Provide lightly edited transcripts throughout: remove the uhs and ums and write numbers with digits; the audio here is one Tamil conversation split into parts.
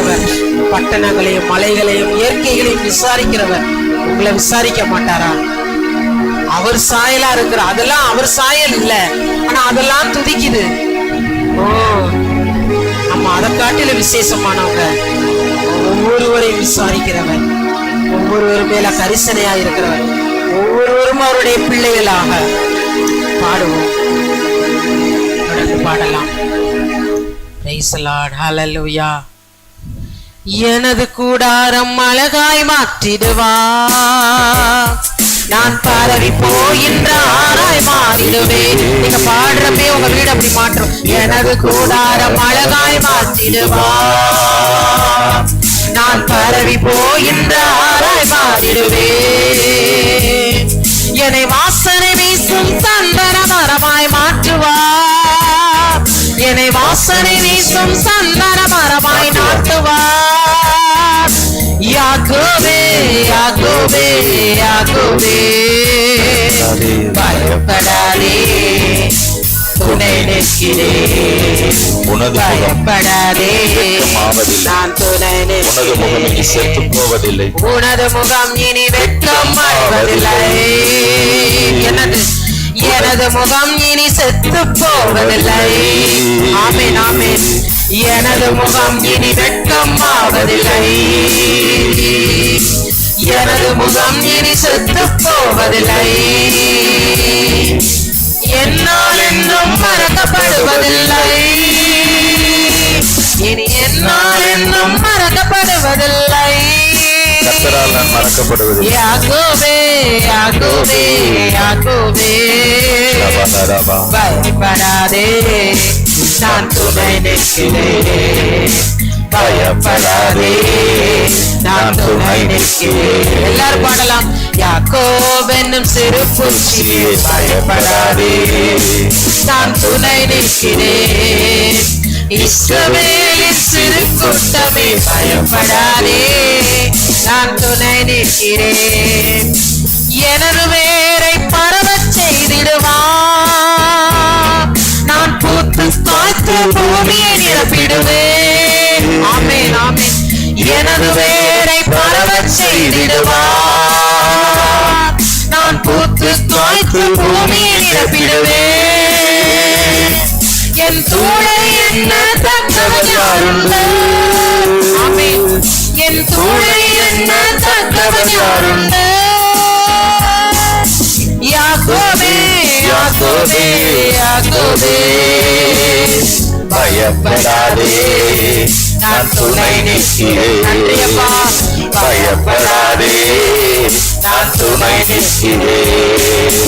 விசாரிக்கிறவர், பட்டணங்களையும் மலைகளையும் இயற்கைகளையும் விசாரிக்கிறவர் உங்களை விசாரிக்க மாட்டாரா? அவர் சாயலா இருக்கிற அதெல்லாம் அவர் சாயல் இல்ல, ஆனா அதெல்லாம் துதிக்குது. ஓ, நம்ம அதை காட்டில விசேஷமானவங்க. ஒவ்வொருவரையும் விசாரிக்கிறவர், ஒவ்வொருவரும் மேல கரிசனையா இருக்கிறவர், ஒவ்வொருவரும் அவருடைய பிள்ளைகளாக பாடுவோம். தொடர்ந்து பாடலாம். Praise the Lord. Hallelujah. எனது கூடாரம் அழகாய் மாற்றிடுவார், நான் பரவி போகின்ற ஆராய் மாறிடுவேன். நீங்க பாடுறப்பே உங்க வீடு அப்படி மாற்றும். எனது கூடாரம் அழகாய் மாற்றிடுவார், நான் பரவி போகின்ற ஆராய் மாறிடுவேன். என்னை வாசனை வீசும் சந்தன மரமாய் மாற்றுவார், என்னை வாசனை வீசும் சந்தன மரமாய் நாட்டுவார். யாக்கோபே யாக்கோபே யாக்கோபே பயப்படாதே, துணை நிற்கிறேன். பயப்படாதே, நான் துணை நிற்கிறேன். உனது முகம் இனி வெட்கம் அடைவதில்லை. எனது முகம் இனி செத்து போவதில்லை. ஆமென் ஆமென். எனது முகம் இனி வெட்கம் ஆவதில்லை. எனது முகம் இனி செத்து போவதில்லை. என்னால் என்றும் மறக்கப்படுவதில்லை. இனி என்னால் என்றும் மறக்கப்படுவதில்லை. யாக்கோபே யாக்கோபே யாக்கோபே பயப்படாதே, நான் துணை நிற்கிறேன். பயப்படாதே, நான் துணை நிற்கிறேன். எல்லாரும் பாடலாம். யாக்கோபு என்னும் சிறு பூச்சியே பயப்படாதே, நான் துணை நிற்கிறேன். இஸ்ரவேலின் சிறு கூட்டமே பயப்படாதே, நான் துணை நிற்கிறேன். எனது வேரை பரவச் செய்திடுவான், நான் பூத்து காய்த்து பூமியை நிரப்பிடுவேன். ஆமென் ஆமென். எனது வேரை பரவச் செய்திடுவான், நான் பூத்து காய்த்து பூமியை நிரப்பிடுவேன். என் தூளை என்ன தக்கவன் யாருண்டு? ஆமென். என் தூளை என்ன தக்கவன் யாருண்டு? யாக்கோபே யாக்கோபே யாக்கோபே பயப்படாதே, நான் துணை நிற்கிறேன். பயப்படாதே, நான் துணை நிற்கிறேன்.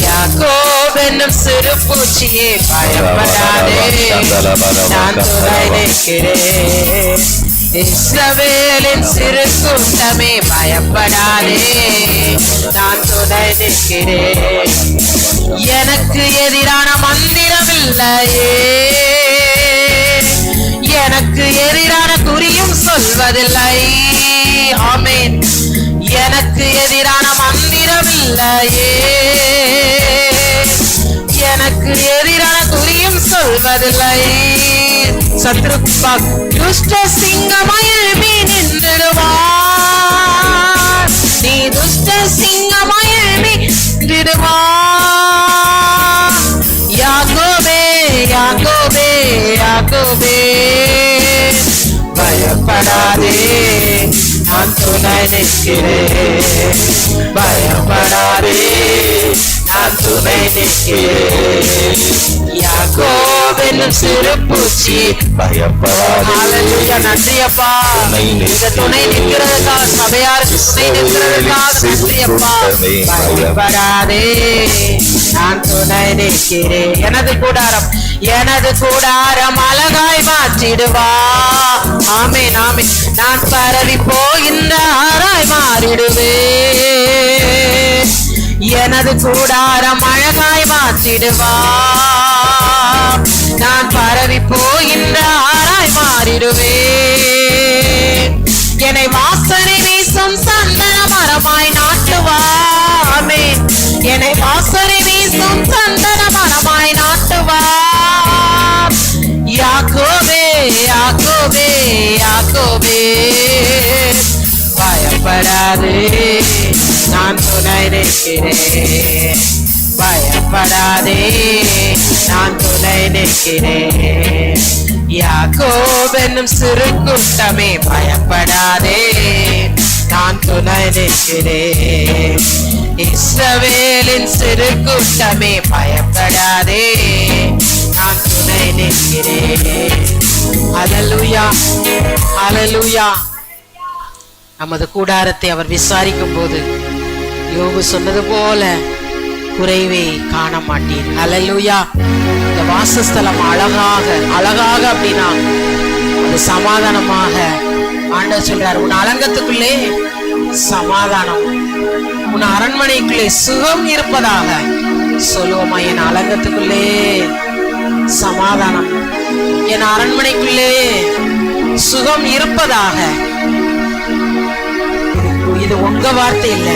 யாக்கோபு என்னும் சிறு பூச்சியே பயப்படாதே, நான் துணை நிற்கிறேன். இஸ்ரவேலின் சிறு கூட்டமே பயப்படாதே, நான் துணை நிற்கிறேன். எனக்கு எதிரான மந்திரம் இல்லையே, எனக்கு எதிரான குறியும் சொல்வதில்லை. ஆமென். எனக்கு எதிரான மந்திரம் இல்லையே, எனக்கு எதிரான குறியும் சொல்வதில்லை. சத்ருபா துஷ்ட சிங்கமாய் நின்றுடுவார், நீ துஷ்ட சிங்கமாய் நின்றுடுவார். யாக்கோபே யாக்கோபே யாக்கோபே பயப்படாதே, நான் துணை நிற்கிறேன். பயப்படாதே, நான் துணை நிற்கிறேன். யாக்கோபு என்னும் சிறு பூச்சி பயப்படாதே. நன்றி அப்பா, இந்த துணை நிற்கிறதுக்காக, சபையாருக்கு துணை நிற்கிறதுக்காக நன்றி அப்பா. பயப்படாதே, நான் துணை நிற்கிறேன். எனது கூடாரம் அழகாய் மாற்றிடுவா. ஆமென் ஆமென். நான் பரவி போகின்ற ஆராய் மாறிடுவேன். எனது கூடாரம் அழகாய் மாற்றிடுவா, நான் பரவி போகின்ற ஆராய் மாறிடுவேன். என்னை வாசனை வீசும் சந்தன மரமாய் நாட்டுவா. ஆமென். என்னை வாசனை வீசும் சந்தன மரமாய் நாட்டுவா. யாக்கோபே யாக்கோபே யாக்கோபே பயப்படாதே நான் துணை நிற்கிறேன், பயப்படாதே நான் துணை நிற்கிறேன். யாக்கோபு என்னும் சிறு கூட்டமே பயப்படாதே நான் துணை நிற்கிறேன். இஸ்ரவேலின் சிறு கூட்டமே பயப்படாதே நான் துணை நிற்கிறேன். ஹல்லேலூயா, ஹல்லேலூயா. நமது கூடாரத்தை அவர் விசாரிக்கும் போது யோபு சொன்னது போல குறைவை காண மாட்டீர். ஹல்லேலூயா. இந்த வாசஸ்தலம் அழகாக அப்படின்னா அது சமாதானமாக. ஆண்டவர் சொல்றார், உன் அலங்கத்துக்குள்ளே சமாதானம், உன் அரண்மனைக்குள்ளே சுகம் இருப்பதாக. சொல்லுவோமா, என் அலங்கத்துக்குள்ளே சமாதானம், என் அரண்மனைக்குள்ளே சுகம் இருப்பதாக. இது உங்க வார்த்தை இல்ல,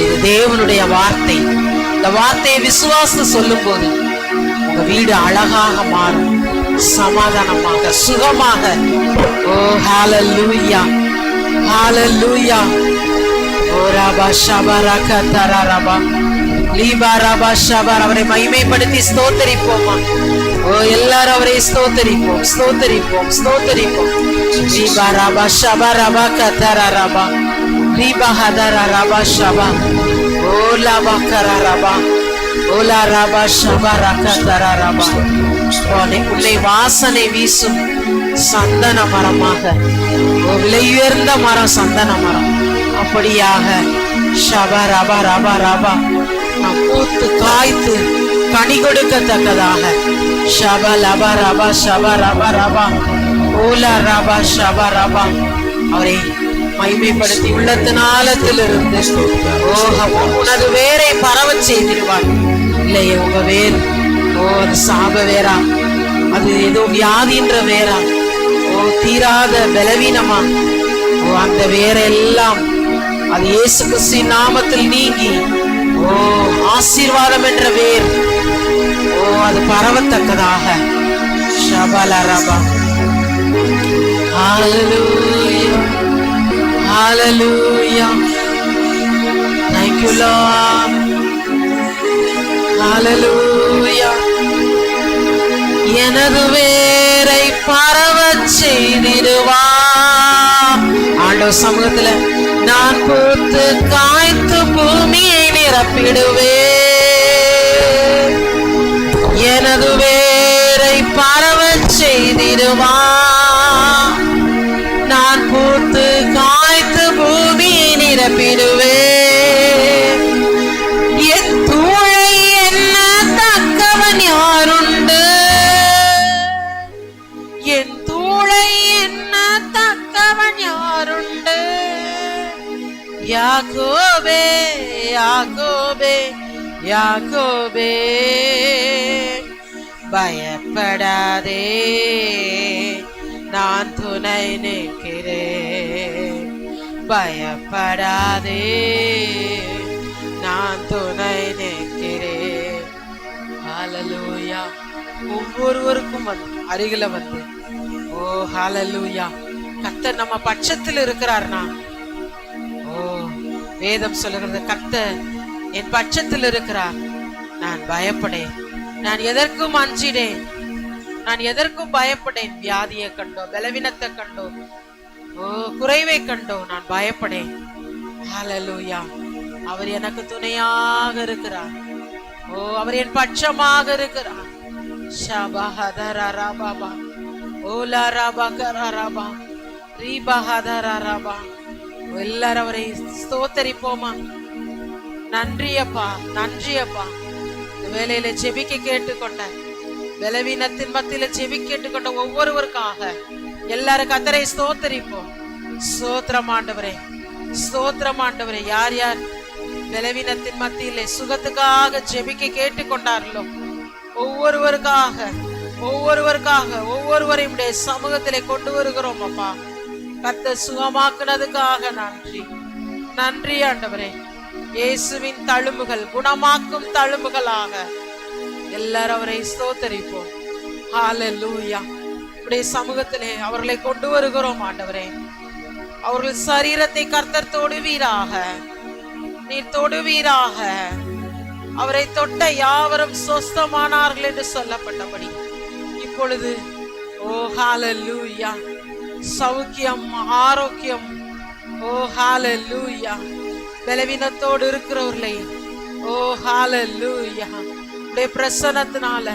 இது தேவனுடைய வார்த்தை. இந்த வார்த்தையை விசுவாச சொல்லும் போது உங்க வீடு அழகாக மாறும், சமாதானமாக, சுகமாக. ஓ ஹல்லேலூயா, ஹல்லேலூயா. ஓ ரபா ஷபரக தரரபா லீபா ரபா ஷபர். அவரை மகிமைப்படுத்தி ஸ்தோத்தரிப்போமா. ஓ எல்லாரும் அவரை ஸ்தோத்தரிப்போம், ஸ்தோத்தரிப்போம், ஸ்தோத்தரிப்போம். லீபா ரபா ஷபரபா கதரரபா லீபா ஹதரரபா ஷபா ஓ லபா கரரபா ஓலா ரபா ஷபரக தரரபா. உன்னை வாசனை வீசும் சந்தன மரமாக, விலை உயர்ந்த மரம் சந்தன மரம். அப்படியாக ஷபா ரபா ரபா ரபா நாம் பூத்து காய்த்து கனி கொடுக்கத்தக்கதாக. ஷபா லபா ரபா ஷபா ரபா ரபா ஓலா ரபா ஷபா ரபா. அவரை மகிமைப்படுத்தி உள்ளத்தினாலத்திலிருந்து உனது வேரை பரவ செய்திருவார். இல்லையே உங்க வேர், ஓ அது சாப வேரா, அது ஏதோ வியாதின்ற வேரா, ஓ தீராத பலவீனமா, ஓ அந்த வேரெல்லாம் அது இயேசு கிறிஸ்துவின் நாமத்தில் நீங்கி, ஓ ஆசீர்வாதம் என்ற வேர், ஓ அது பரவத்தக்கதாக. ஷபலரபா. ஹல்லேலூயா, ஹல்லேலூயா. Thank you Lord. ஹல்லேலூயா. எனது வேரை பரவச் செய்திடுவா. ஆண்டவர் சமூகத்துல நான் பூத்து காய்த்து பூமியை நிரப்பிடுவே. எனது வேரை பரவச் செய்திடுவா. நான் பூத்து காய்த்து பூமியை நிரப்பிடுவே. என் தூளை என்ன தக்கவன் யாருண்டு? என் தூளை என்ன தக்கவன் யாருண்டு? யாக்கோபே, யாக்கோபே, யாக்கோபே பயப்படாதே நான் துணை நிற்கிறேன். பயப்படாதே நான் துணை நிற்கிறேன். ஹல்லேலூயா. ஒவ்வொருவருக்கும் அருகில வந்து, ஓ ஹல்லேலூயா, கர்த்தர் நம்ம பட்சத்தில் இருக்கிறார்னா, ஓ வேதம் சொல்லுகிறது கர்த்தர் என் பட்சத்தில் இருக்கிறார், நான் பயப்படேன், நான் எதற்கும் அஞ்சிடேன், நான் எதற்கும் பயப்படேன். வியாதியை கண்டோ, பலவீனத்தை கண்டோ, ஓ குறைவை கண்டோ நான் பயப்படேன். ஹல்லேலூயா. அவர் எனக்கு துணையாக இருக்கிறார். ஓ அவர் என் பட்சமாக இருக்கிறார். ஷபஹதரரபா ஓலா ரபகரரபா ரீபஹதரரபா. எல்லாரும் அவரை ஸ்தோத்தரிப்போமா. நன்றியப்பா, நன்றியப்பா. இந்த வேளையில ஜெபிக்க கேட்டுக்கொண்ட, பலவீனத்தின் மத்தியில ஜெபிக்க கேட்டுக்கொண்ட ஒவ்வொருவருக்காக எல்லாரும் கர்த்தரை ஸ்தோத்தரிப்போம். ஸ்தோத்திரம் ஆண்டவரே, ஸ்தோத்திரம் ஆண்டவரே. யார் யார் பலவீனத்தின் மத்தியிலே சுகத்துக்காக ஜெபிக்க கேட்டுக்கொண்டார்களோ ஒவ்வொருவருக்காக ஒவ்வொருவரையும் சமூகத்திலே கொண்டு வருகிறோம் அப்பா. கர்த்தர் சுகமாக்குனதுக்காக நன்றி, நன்றி ஆண்டவரே. இயேசுவின் தழும்புகள் குணமாக்கும் தழும்புகளாக எல்லாரும் அவரை ஸ்தோத்தரிப்போம். ஹல்லேலூயா, உடைய சமூகத்திலே அவர்களை கொண்டு வருகிறோம் ஆண்டவரே. அவர்கள் சரீரத்தை கர்த்தர் தொடுவீராக, நீர் தொடுவீராக. அவரை தொட்ட யாவரும் சொஸ்தமானார்கள் என்று சொல்லப்பட்டபடி இப்பொழுது ஓ ஹalleluya சௌக்கியம், ஆரோக்கியம். ஓ ஹalleluya பலவீனத்தோடு இருக்கிறவர்களை ஓ ஹalleluya உடைய பிரசன்னத்தினால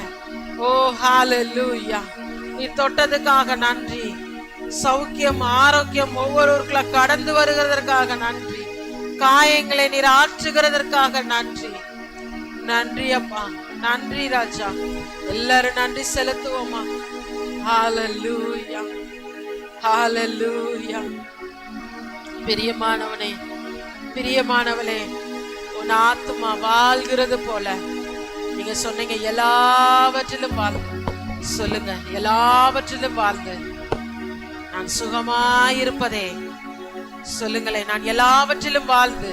ஓ ஹalleluya நீ தொட்டதுக்காக நன்றி. சௌக்கியம், ஆரோக்கியம் ஒவ்வொருவருக்குள்ள கடந்து வருகிறதற்காக நன்றி. காயங்களை நீர் ஆற்றுகிறதற்காக நன்றி. நன்றி அப்பா, நன்றி ராஜா. எல்லாரும் நன்றி செலுத்துவோமா? ஹalleluya ஹalleluya. பிரியமானவனே, பிரியமானவளே, உன் ஆத்துமா வாழ்கிறது போல நீங்க சொன்னீங்க எல்லாவற்றிலும் வாழ்ந்து சொல்லுங்க, எல்லாவற்றிலும் வாழ்ந்து நான் சுகமாயிருப்பதே சொல்லுங்களேன். நான் எல்லாவற்றிலும் வாழ்ந்து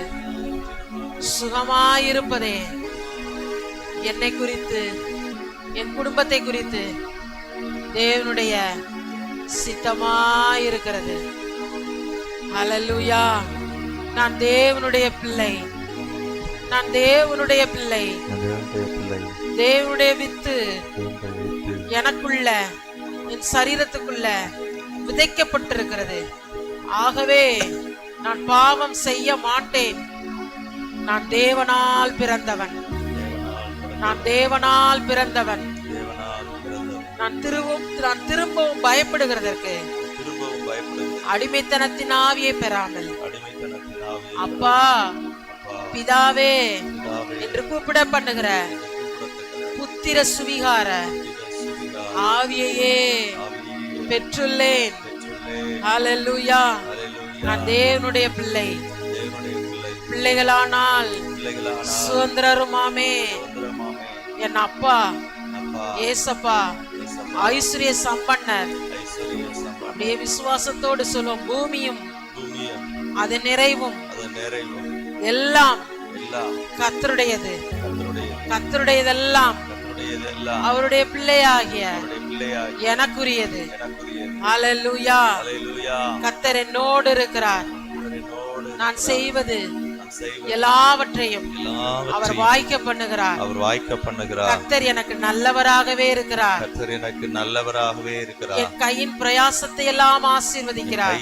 சுகமாயிருப்பதே என்னை குறித்து, என் குடும்பத்தை குறித்து தேவனுடைய சித்தமாயிருக்கிறது. ஹalleluya. நான் தேவனுடைய பிள்ளை, நான் தேவனுடைய பிள்ளை. தேவனுடைய வித்து எனக்குள்ள, என் சரீரத்துக்குள்ள விதைக்கப்பட்டிருக்கிறது. ஆகவே நான் பாவம் செய்ய மாட்டேன். நான் தேவனால் பிறந்தவன், நான் தேவனால் பிறந்தவன். நான் திரும்பவும் பயப்படுகிறதற்கு அடிமைத்தனத்தின் ஆவியை பெறாமல் அப்பா பிதாவே என்று கூப்பிட பண்ணுகிற புத்திர சுவிகார ஆவியையே பெற்றுள்ளேன். ஹalleluya. நான் தேவனுடைய பிள்ளை, பிள்ளைகளானால் சுதந்திரருமாமே. என் அப்பா ஏசப்பா ஐஸ்வர்ய சம்பன்னர். அப்படியே விசுவாசத்தோடு சொல்லும், பூமியும் அது நிறைவும் எல்லாம் கர்த்தருடையது, கர்த்தருடையதெல்லாம் அவருடைய பிள்ளையாகிய எனக்குரியது. ஹalleluya. கர்த்தர் என்னோடு இருக்கிறார். நான் செய்வது எல்லாவற்றையும் அவர் வாய்க்க பண்ணுகிறார். கர்த்தர் எனக்கு நல்லவராகவே இருக்கிறார். என் கையின் பிரயாசத்தை எல்லாம் ஆசீர்வதிக்கிறார்.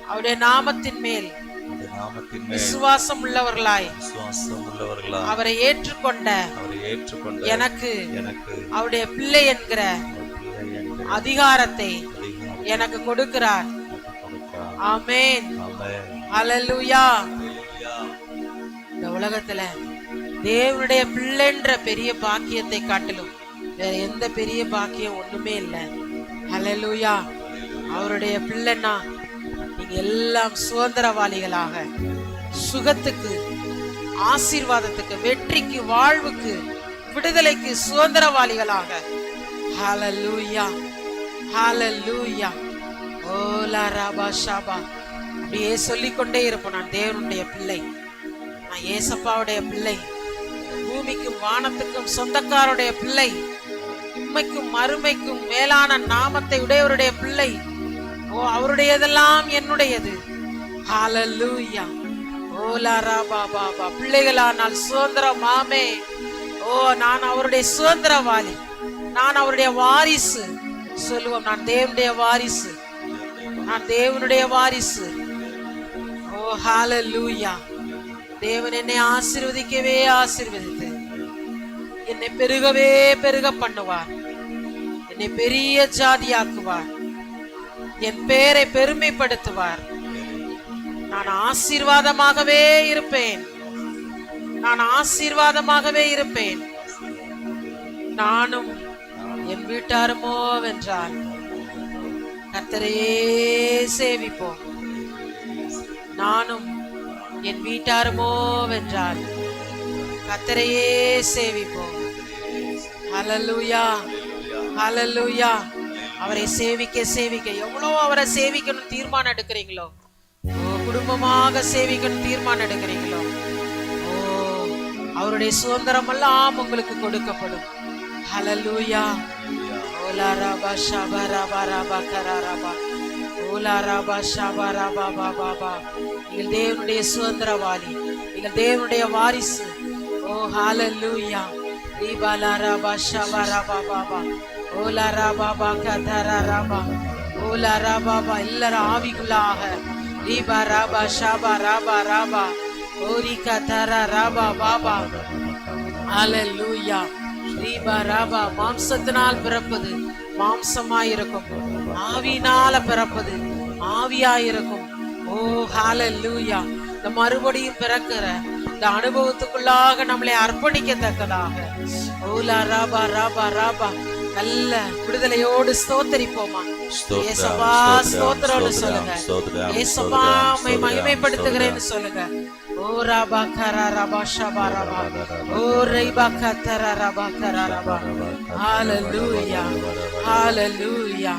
அவருடைய நாமத்தின் மேல் விசுவாசம் உள்ளவர்களாய் அவரை ஏற்றுக்கொண்ட எனக்கு அவருடைய பிள்ளை என்கிற அதிகாரத்தை எனக்கு கொடுக்கிறார். ஆமென். ஹalleluya. இந்த உலகத்துல தேவனுடைய பிள்ளைன்ற பெரிய பாக்கியத்தை காட்டிலும் வேற எந்த பெரிய பாக்கியம் ஒண்ணுமே இல்லை. ஹalleluya. அவருடைய பிள்ளைன்னா நீங்க எல்லாம் சுதந்திரவாளிகளாக, சுகத்துக்கு, ஆசீர்வாதத்துக்கு, வெற்றிக்கு, வாழ்வுக்கு, விடுதலைக்கு சுதந்திரவாளிகளாக. ஹalleluya ஹalleluya. ஓலா ரபா ஷபா. அப்படியே சொல்லிக்கொண்டே இருப்போம், நான் தேவனுடைய பிள்ளை, நான் ஏசப்பாவுடைய பிள்ளை, பூமிக்கும் வானத்துக்கும் சொந்தக்காருடைய பிள்ளை, இம்மைக்கும் மறுமைக்கும் மேலான நாமத்தை உடையவருடைய பிள்ளை. ஓ அவருடையதெல்லாம் என்னுடையது. ஹalleluya. ஓலா ரபா பாபா. பிள்ளைகளானால் சுதந்திரமாமே. ஓ நான் அவருடைய சுதந்திரவாளி, நான் அவருடைய வாரிசு. சொல்லுவோம், நான் தேவனுடைய வாரிசு, நான் தேவனுடைய வாரிசு. ஓ ஹalleluya. தேவன் என்னை ஆசீர்வதிக்கவே ஆசீர்வதித்து என்னை பெருகவே பெருக பண்ணுவார். என்னை பெரிய ஜாதியாக்குவார். என் பெயரை பெருமைப்படுத்துவார். நான் ஆசீர்வாதமாகவே இருப்பேன். நான் ஆசீர்வாதமாகவே இருப்பேன். நானும் என் வீட்டாருமோ வென்றால் கர்த்தரையே சேவிப்போம். நானும் என் வீட்டாருமோ வென்றால் கர்த்தரையே சேவிப்போம். ஹalleluya ஹalleluya. அவரை சேவிக்க சேவிக்க எவ்வளோ அவரை சேவிக்கணும் தீர்மானம் எடுக்கிறீங்களோ, குடும்பமாக சேவிக்கணும் தீர்மானம் எடுக்கிறீங்களோ, ஓ அவருடைய சுதந்திரம் எல்லாம் உங்களுக்கு கொடுக்கப்படும். ஹalleluya. ஓ ஓலா ரபா ஷபா ரபா ரபா கரரபா ஓலா ரபா ஷபா ரபா பாபா. நீங்கள் தேவனுடைய சுதந்திரவாளி, நீங்கள் தேவனுடைய வாரிசு. ஓ ஹalleluya. ரீபாலா ரபா ஷபா ரபா பாபா ஓலா ரபா பா கதரரபா ஓலா ரபா பா. எல்லாரும் ஆவிக்குள்ளாக ரீபா ரபா ஷபா ரபா ரபா ஓரி கதரரபா பாபா. ஹalleluya. ரீபா ரபா. மாம்சத்தினால் பிறப்பது மாம்சமாயிருக்கும், ஆவியினால பிறப்பது ஆவியாயிருக்கும். ஓ ஹalleluya. இந்த மறுபடியும் பிறக்கிற இந்த அனுபவத்துக்குள்ளாக நம்மளை அர்ப்பணிக்கத்தக்கதாக ஓலா ரபா ரபா ரபா நல்ல விடுதலையோடு ஸ்தோத்தரிப்போமா. ஏசப்பா ஸ்தோத்திரம்னு சொல்லுங்க. ஏசப்பா உம்மை மகிமைப்படுத்துகிறேன்னு சொல்லுங்க. ஓ ரபா கரா ரபா ஷபா ரபா ஓ ரைபா கத்தரா ரபா கரா ரபா. ஹalleluya ஹalleluya.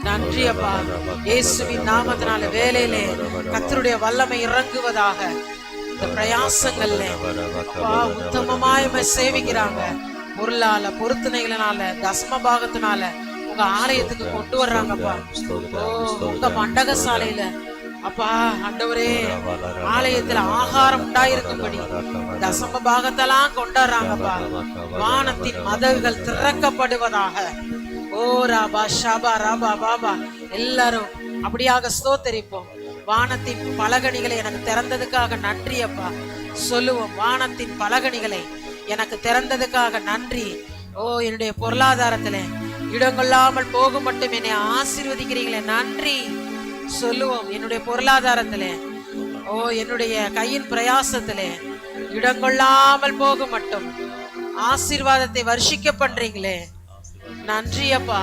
நன்றி அப்பா. இயேசுவின் நாமத்தினால வேலையிலே கர்த்தருடைய வல்லமை இறங்குவதாக. இந்த பிரயாசங்கள்ல அப்பா உத்தமமாய் சேவிக்கிறாங்க. பொருளால பொருத்தனைகளினால தசம பாகத்தினால உங்க ஆலயத்துக்கு கொண்டு வர்றாங்கப்பா. ஓ உங்க மண்டக சாலையில அப்பா ஆண்டவரே ஆலயத்துல ஆகாரம் உண்டாயிருக்கும்படி தசம பாகத்தெல்லாம் கொண்டாடுறாங்கப்பா. வானத்தின் மதகுகள் திறக்கப்படுவதாக. ஓ ராபா ஷபா ராபா பாபா. எல்லாரும் அப்படியாக ஸ்தோத்தரிப்போம். வானத்தின் பலகணிகளை எனக்கு திறந்ததுக்காக நன்றி அப்பா சொல்லுவோம். வானத்தின் பலகணிகளை எனக்கு திறந்ததுக்காக நன்றி. ஓ என்னுடைய பொருளாதாரத்திலே இடங்கொள்ளாமல் போக மட்டும் என்னை ஆசீர்வதிக்கிறீங்களே நன்றி சொல்லுவோம். என்னுடைய பொருளாதாரத்திலே ஓ என்னுடைய கையின் பிரயாசத்திலே இடங்கொள்ளாமல் போக மட்டும் ஆசீர்வாதத்தை வர்ஷிக்க பண்றீங்களே நன்றி அப்பா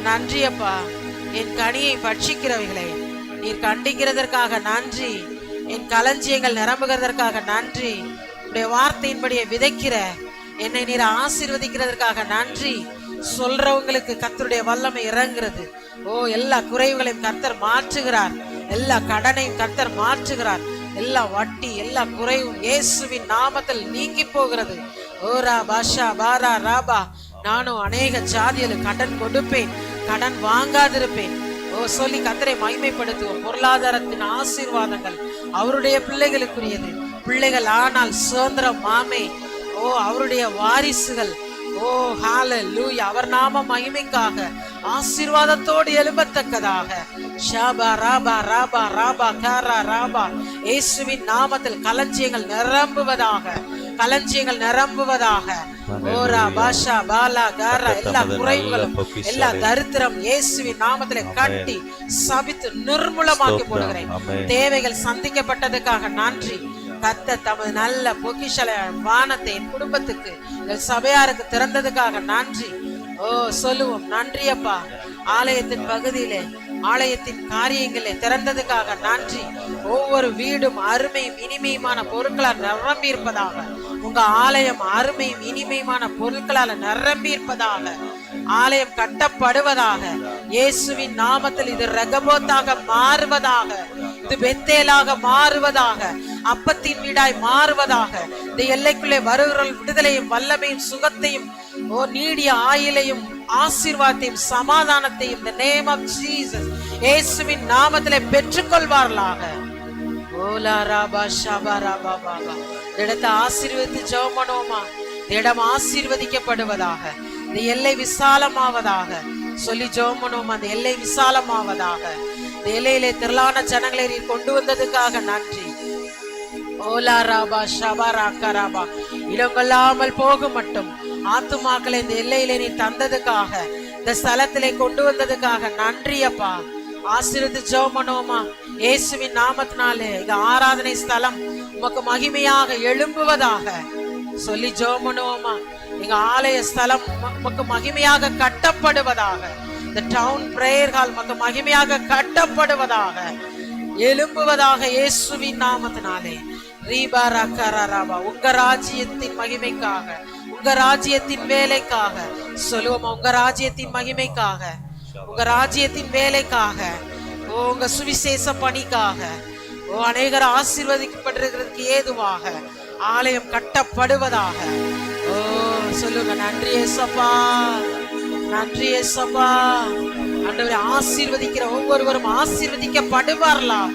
நன்றி அப்பா. என் கனியை பட்சிக்கிறவைகளை நீர் கண்டிக்கிறதற்காக நன்றி. என் களஞ்சியங்கள் நிரம்புகிறதற்காக நன்றி. உடைய வார்த்தையின்படியே விதைக்கிற என்னை நீர் ஆசீர்வதிக்கிறதற்காக நன்றி. சொல்றவங்களுக்கு கர்த்தருடைய வல்லமை இறங்குறது. ஓ எல்லா குறைவுகளையும் கர்த்தர் மாற்றுகிறார், எல்லா கடனையும் கர்த்தர் மாற்றுகிறார், எல்லா வட்டி எல்லா குறைவும் இயேசுவின் நாமத்தில் நீங்கி போகிறது. ஓரா பாஷா பாரா ராபா. நானும் அநேக ஜாதிகளுக்கு கடன் கொடுப்பேன், கடன் வாங்காதிருப்பேன். ஓ சொல்லி கர்த்தரை மகிமைப்படுத்துவோம். பொருளாதாரத்தின் ஆசீர்வாதங்கள் அவருடைய பிள்ளைகளுக்குரியது. பிள்ளைகள் ஆனால் சுதந்திரம் மாமே. ஓ அவருடைய வாரிசுகள். ஓ ஹalleluya. அவர் நாம மகிமைக்காக ஆசீர்வாதத்தோடு எழும்பத்தக்கதாக ஷபா ராபா ராபா ராபா கரா ராபா. இயேசுவின் நாமத்தில் களஞ்சியங்கள் நிரம்புவதாக, களஞ்சியங்கள் நிரம்புவதாக. ஓரா பாஷா பாலா கரா. எல்லா குறைவுகளும் எல்லா தரித்திரம் இயேசுவின் நாமத்திலே கட்டி சபித்து நிர்மூலமாக்கி போடுகிறேன். தேவைகள் சந்திக்கப்பட்டதுக்காக நன்றி. கர்த்தர் தமது நல்ல பொக்கிஷல வானத்தை என் குடும்பத்துக்கு சபையாருக்கு திறந்ததுக்காக நன்றி. ஓ சொல்லுவோம் நன்றி அப்பா. ஆலயத்தின் பகுதியிலே ஆலயத்தின் காரியங்களே திறந்ததுக்காக நன்றி. ஒவ்வொரு வீடும் அருமையும் இனிமையுமான பொருட்களால் நிரம்பி இருப்பதாக. உங்க ஆலயம் அருமையும் இனிமையுமான பொருட்களால் நிரம்பி இருப்பதாக. ஆலயம் கட்டப்படுவதாக. இயேசுவின் நாமத்தில் இது ரகபோத்தாக மாறுவதாக, இது பெத்தேலாக மாறுவதாக, அப்பத்தின் வீடாய் மாறுவதாக. இந்த எல்லைக்குள்ளே வருகிற விடுதலையும் வல்லமையும் சுகத்தையும் ஓ நீடிய ஆயுளையும் ஆசீர்வாதத்தையும் சமாதானத்தையும் இந்த நேம் ஆஃப் ஜீசஸ் இயேசுவின் நாமத்திலே பெற்றுக்கொள்வார்களாக. ஓலா ராபா ஷபா ராபா பாபா. இடத்தை ஆசீர்வதித்து ஜெபம் பண்ணுவோமா. இடம் ஆசீர்வதிக்கப்படுவதாக, இந்த எல்லை விசாலமாவதாக சொல்லி ஜெபம் பண்ணுவோமா. அந்த எல்லை விசாலமாவதாக. இந்த எல்லையிலே திரளான ஜனங்களை நீர் கொண்டு வந்ததுக்காக நன்றி. ஓலா ராபா ஷபா ராக்கா ராபா. இடங்கொள்ளாமல் போக மட்டும் ஆத்துமாக்களை இந்த எல்லையிலே நீ தந்ததுக்காக, இந்த ஸ்தலத்திலே கொண்டு வந்ததுக்காக நன்றி அப்பா. ஆசீர்வதித்து ஜெபம் பண்ணுவோமா. இயேசுவின் நாமத்தினாலே இந்த ஆராதனை ஸ்தலம் உமக்கு மகிமையாக எழும்புவதாக சொல்லி ஜெபம் பண்ணுவோமா. எங்க ஆலய ஸ்தலம் உமக்கு மகிமையாக கட்டப்படுவதாக. இந்த டவுன் பிரேயர் ஹால் உமக்கு மகிமையாக கட்டப்படுவதாக, எழும்புவதாக இயேசுவின் நாமத்தினாலே. ரீபா ரக்கரா ராபா. உங்க ராஜ்யத்தின் மகிமைக்காக, உங்க ராஜ்யத்தின் வேலைக்காக சொல்லுவோமா. உங்க ராஜ்யத்தின் மகிமைக்காக, உங்க ராஜ்யத்தின் வேலைக்காக, உங்க சுவிசேஷ பணிக்காக, அநேகர் ஆசீர்வதிக்கப்பட்டிருக்கிறதுக்கு ஏதுவாக ஆலயம் கட்டப்படுவதாக. ஓ சொல்லுங்க நன்றி ஏசப்பா. நன்றி இயேசப்பா. ஆண்டவரே, ஆசீர்வதிக்கிற ஒவ்வொருவரும் ஆசீர்வதிக்கப்படுவார்களாக.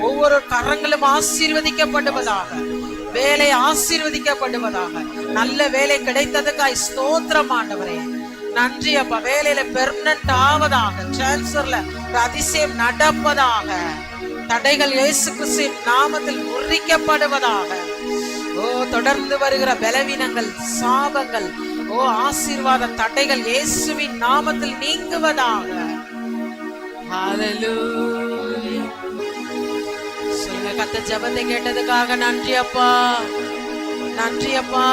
ஒவ்வொரு கரங்களும் ஆசீர்வதிக்கப்படுவதாக. வேலை ஆசீர்வதிக்கப்படுவதாக. நல்ல வேலை கிடைத்ததுக்காய் ஸ்தோத்திரம் ஆண்டவரே. நன்றி அப்பா. வேலையில பெர்மனன்ட் ஆவதாக. டிரான்ஸ்ஃபர்ல அதிசயம் நடப்பதாக. தடைகள் இயேசு கிறிஸ்துவின் நாமத்தில் முறிக்கப்படுவதாக. ஓ, தொடர்ந்து வருகிற பலவீனங்கள், சாபங்கள், ஓ ஆசீர்வாத தடைகள் இயேசுவின் நாமத்தில் நீங்குவதாக. ஹல்லேலூயா. சொல்லுங்க, கர்த்தர் ஜெபத்தை கேட்டதுக்காக நன்றி அப்பா. நன்றி அப்பா.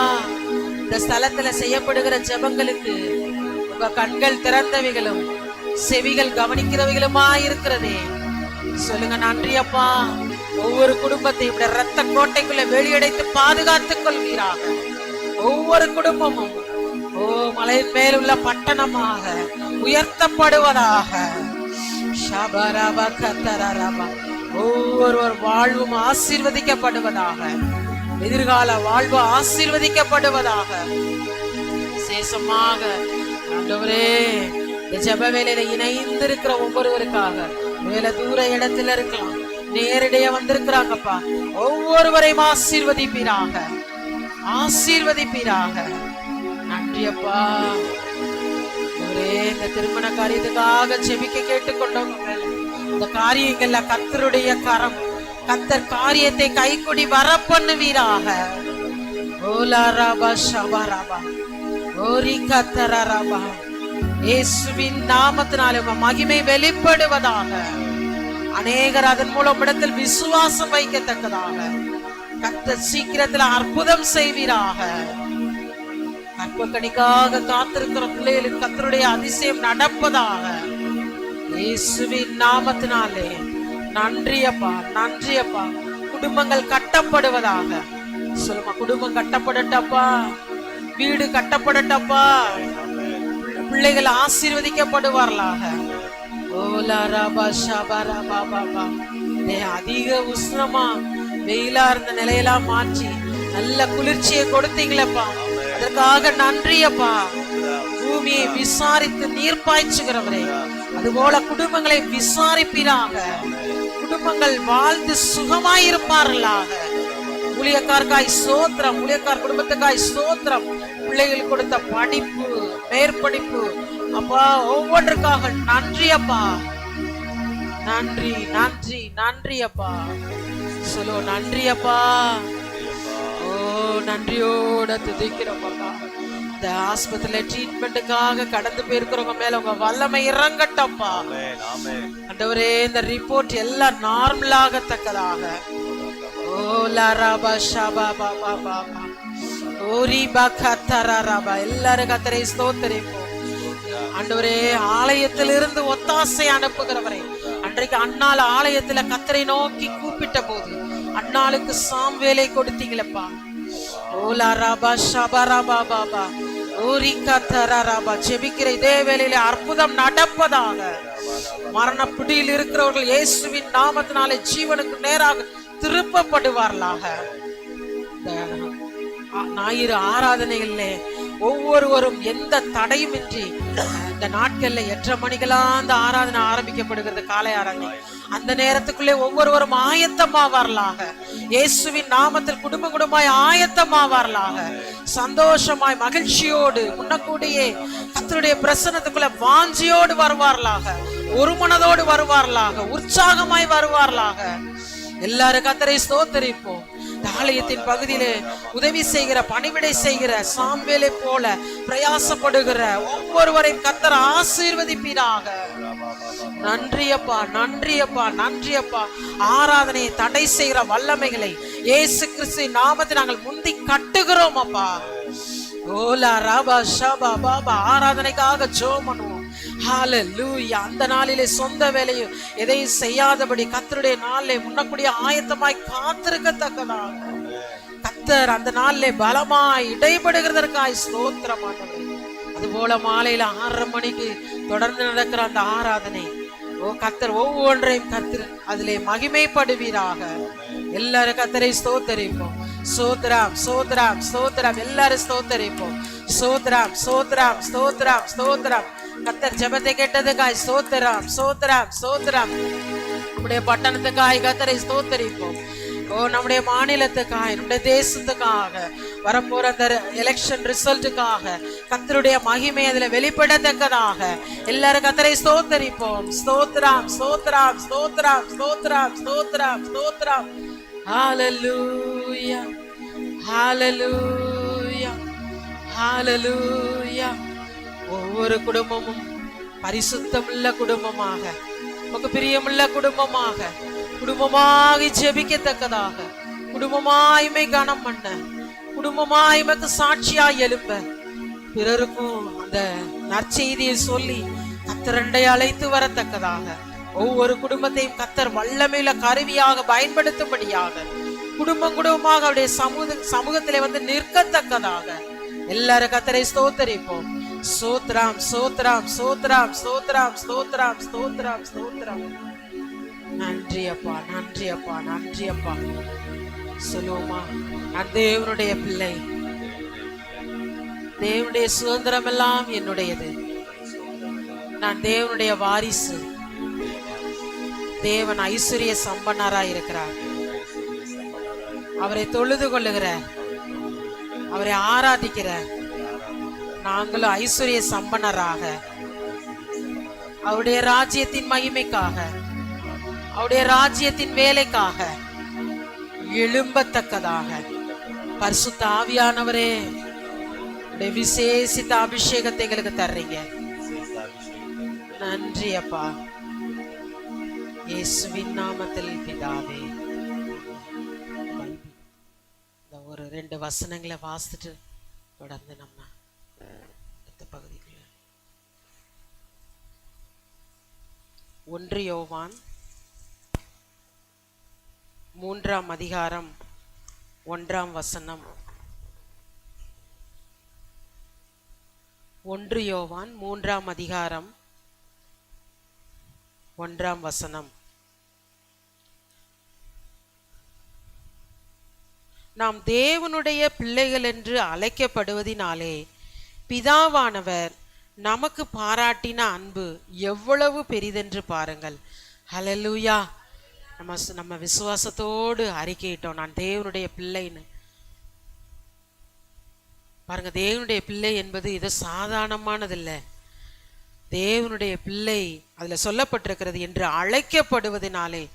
இந்த ஸ்தலத்துல செய்யப்படுகிற ஜெபங்களுக்கு உங்க கண்கள் திறந்தவைகளும் செவிகள் கவனிக்கிறவைகளுமா இருக்கிறதே. சொல்லுங்க, நன்றி அப்பா. ஒவ்வொரு குடும்பத்தையும் இரத்த கோட்டைக்குள்ள வெளியடைத்து பாதுகாத்துக் கொள்வீராக. ஒவ்வொரு குடும்பமும் ஓ மலையின் மேல் உள்ள பட்டணமாக உயர்த்தப்படுவதாக. ஒவ்வொருவர் வாழ்வும் ஆசீர்வதிக்கப்படுவதாக. எதிர்கால வாழ்வு ஆசீர்வதிக்கப்படுவதாக. விசேஷமாக ஆண்டவரே, இந்த ஜெப வேலையில இணைந்து இருக்கிற ஒவ்வொருவருக்காக, வேலை தூர இடத்துல இருக்கலாம், நேரடியா வந்திருக்கிறாங்கப்பா, ஒவ்வொருவரையும் ஆசீர்வதிப்பீராக. ஆசீர்வதிப்பீராக. நன்றி அப்பா. ஒரே இந்த திருமண காரியத்துக்காக செபிக்க கேட்டுக்கொண்டவங்க இந்த காரியங்கள்ல கர்த்தருடைய கரம், கர்த்தர் காரியத்தை கைக்குடி வர பண்ணுவீராக. ஓலாராபா ஷபாராபா ஓரி கத்தராபா. இயேசுவின் நாமத்தினாலே மகிமை வெளிப்படுவதாக. அநேகர் அதன் மூலம் இடத்தில் விசுவாசம் வைக்கத்தக்கதாக கர்த்தர் சீக்கிரத்தில் அற்புதம் செய்வீராக. கற்பக்கணிக்காக காத்திருக்கிற பிள்ளைகளுக்கு கர்த்தருடைய அதிசயம் நடப்பதாக. இயேசுவின் நாமத்தினாலே நன்றி அப்பா. நன்றி அப்பா. குடும்பங்கள் கட்டப்படுவதாக. சொல்லுமா, குடும்பம் கட்டப்படட்டப்பா. வீடு கட்டப்படட்டப்பா. பிள்ளைகள் ஆசீர்வதிக்கப்படுவார்களாக. அதிக உஷ்ணமா வெயிலா இருந்த நிலையெல்லாம் மாற்றி நல்ல குளிர்ச்சியை கொடுத்தீங்களப்பா. அதற்காக நன்றி அப்பா. பூமியை விசாரித்து நீர் பாய்ச்சுகிறவரே, அதுபோல குடும்பங்களை விசாரிப்பீராக. குடும்பங்கள் வாழ்ந்து சுகமாயிருப்பார்களாக. ஊழியக்காரக்காய் ஸ்தோத்திரம். ஊழியக்கார் குடும்பத்துக்காய் ஸ்தோத்திரம். பிள்ளைகள் கொடுத்த படிப்பு, மேற்படிப்பு அப்பா, ஒவ்வொன்றுக்காக நன்றி அப்பா. நன்றி நன்றி நன்றி அப்பா. சொல்லு, நன்றி அப்பா. ஓ, நன்றியோட துதிக்கிறோம் அப்பா. இந்த ஆஸ்பத்திரியில ட்ரீட்மெண்ட்டுக்காக கடந்து போயிருக்கிறவங்க மேல உங்க வல்லமை இறங்கட்டப்பா. ஆண்டவரே, இந்த ரிப்போர்ட் எல்லாம் நார்மலாகத்தக்கதாக. ஓ லாராபா ஷாபா பாபா பாபா ஓரி பகதரரபா. எல்லாரும் கர்த்தரை ஸ்தோத்திரிப்போம். ஆண்டவரே, ஆலயத்திலிருந்து ஒத்தாசை அனுப்புகிறவரே, அன்றைக்கு அன்னாள் ஆலயத்துல கர்த்தரை நோக்கி கூப்பிட்ட போது அன்னாளுக்கு சாம்வேலை கொடுத்தீங்களப்பா. ஓலாராபா ஷபரபா பாபா ஓரி கதரரபா. ஜெபிக்கிற இதே வேளையிலே அற்புதம் நடப்பதாக. மரண பிடியில் இருக்கிறவர்கள் இயேசுவின் நாமத்தினாலே ஜீவனுக்கு நேராக திருப்பப்படுவார்களாக. ஞாயிறு ஆராதனைகளிலே ஒவ்வொருவரும் எந்த தடையும் இன்றி இந்த நாட்கள்ல 8:30 மணிக்கெல்லாம் அந்த ஆராதனை ஆரம்பிக்கப்படுகிறது, காலை ஆராதனை. அந்த நேரத்துக்குள்ளே ஒவ்வொருவரும் ஆயத்தமாவார்களாக. இயேசுவின் நாமத்தில் குடும்ப குடும்பமாய் ஆயத்தமாவார்களாக. சந்தோஷமாய் மகிழ்ச்சியோடு முன்னக்கூடியே கர்த்தருடைய பிரசன்னத்துக்குள்ள வாஞ்சியோடு வருவார்களாக. ஒரு மனதோடு வருவார்களாக. உற்சாகமாய் வருவார்களாக. எல்லாரும் கர்த்தரை ஸ்தோத்திரிப்போம். ஆலயத்தின் பகுதியிலே உதவி செய்கிற, பணிவிடை செய்கிற, சாம்வேலை போல பிரயாசப்படுகிற ஒவ்வொருவரையும் கர்த்தர் ஆசீர்வதிப்பீராக. நன்றி அப்பா. நன்றி அப்பா. நன்றி அப்பா. ஆராதனையை தடை செய்கிற வல்லமைகளை இயேசு கிறிஸ்துவின் நாமத்தில் நாங்கள் முந்தி கட்டுகிறோம் அப்பா. ஓலா ராபா ஷபா பாபா. ஆராதனைக்காக ஜெபம் பண்ணுவோம். ஹல்லேலூயா. அந்த நாளிலே சொந்த வேலையும் எதையும் செய்யாதபடி கர்த்தருடைய நாளிலே முன்னக்கூடிய ஆயத்தமாய் காத்திருக்கத்தக்கதாக கர்த்தர் அந்த நாளிலே பலமாய் இடைபடுகிறதற்காய் ஸ்தோத்திரம் ஆண்டவரே. அதுபோல மாலையில 6:30 மணிக்கு தொடர்ந்து நடக்கிற அந்த ஆராதனை, ஓ கர்த்தர் ஒவ்வொன்றையும் கர்த்தர் அதிலே மகிமைப்படுவீராக. எல்லாரும் கர்த்தரை ஸ்தோத்திரிப்போம். சோத்ராம் சோத்ராம் சோத்ராம். எல்லாரும் ஸ்தோத்தரிப்போம். சோத்ராம் சோத்ராம் ஸ்தோத்ராம் ஸ்தோத்ராம். கர்த்தர் ஜெபத்தை கேட்டதுக்காய் சோத்ராம் சோத்ராம் சோத்ராம். நம்முடைய பட்டணத்துக்காய் கர்த்தரை ஸ்தோத்தரிப்போம். ஓ, நம்முடைய மாநிலத்துக்காக, நம்முடைய தேசத்துக்காக, வரப்போற அந்த எலெக்ஷன் ரிசல்ட்டுக்காக கர்த்தருடைய மகிமை அதுல வெளிப்படத்தக்கதாக எல்லாரும் கர்த்தரை ஸ்தோத்தரிப்போம். ஸ்தோத்ராம் ஸ்தோத்ராம் ஸ்தோத்ராம் ஸ்தோத்ராம் ஸ்தோத்ராம் ஸ்தோத்ராம். ஹalleluya ஹalleluya ஹalleluya. ஒவ்வொரு குடும்பமும் பரிசுத்தமுள்ள குடும்பமாக, நமக்கு பிரியமுள்ள குடும்பமாக, குடும்பமாகி ஜெபிக்கத்தக்கதாக, குடும்பமாய்மை கனம் பண்ண, குடும்பமாய்மைக்கு சாட்சியாய் எழும்ப, பிறருக்கும் அந்த நற்செய்தியை சொல்லி கர்த்தரை அழைத்து வரத்தக்கதாக ஒவ்வொரு குடும்பத்தையும் கர்த்தர் வல்லமையில கருவியாக பயன்படுத்தும்படியாக குடும்பம் குடும்பமாக அவருடைய சமூகத்திலே வந்து நிற்கத்தக்கதாக எல்லாரும் கர்த்தரை ஸ்தோத்தரிப்போம். சோத்ராம் சோத்ராம் சோத்ராம் சோத்ராம் ஸ்தோத்ராம் ஸ்தோத்ராம் ஸ்தோத்ராம். நன்றி அப்பா, நன்றி அப்பா, நன்றி அப்பா. சொல்லுவோமா, நான் தேவனுடைய பிள்ளை, தேவனுடைய சுதந்திரம் எல்லாம் என்னுடையது, நான் தேவனுடைய வாரிசு. தேவன் ஐஸ்வர்ய சம்பன்னராய் இருக்கிறார். அவரை தொழுது கொள்ளுகிற, அவரை ஆராதிக்கிற நாங்களும் ஐஸ்வர்ய சம்பன்னராக அவருடைய ராஜ்யத்தின் மகிமைக்காக, அவருடைய ராஜ்யத்தின் வேலைக்காக எழும்பத்தக்கதாக பரிசுத்த ஆவியானவரே விசேஷித்த அபிஷேகத்தை எங்களுக்கு தர்றீங்க. நன்றி அப்பா, இயேசுவின் நாமத்தில் பிதாவே. இந்த ஒரு 2 வசனங்களை வாசிட்டு தொடர்ந்து நம்ம அடுத்த பகுதிக்குள்ள 1 யோவான் 3ஆம் அதிகாரம் 1ஆம் வசனம். 1 யோவான் 3ஆம் அதிகாரம் 1ஆம் வசனம். நாம் தேவனுடைய பிள்ளைகள் என்று அழைக்கப்படுவதினாலே பிதாவானவர் நமக்கு பாராட்டின அன்பு எவ்வளவு பெரிதென்று பாருங்கள். ஹல்லேலூயா. நம்ம விசுவாசத்தோடு அறிக்கையிட்டோம், நான் தேவனுடைய பிள்ளைன்னு. பாருங்க, தேவனுடைய பிள்ளை என்பது இது சாதாரணமானதில்லை. தேவனுடைய பிள்ளை அதுல சொல்லப்பட்டிருக்கிறது என்று அழைக்கப்படுவதனாலே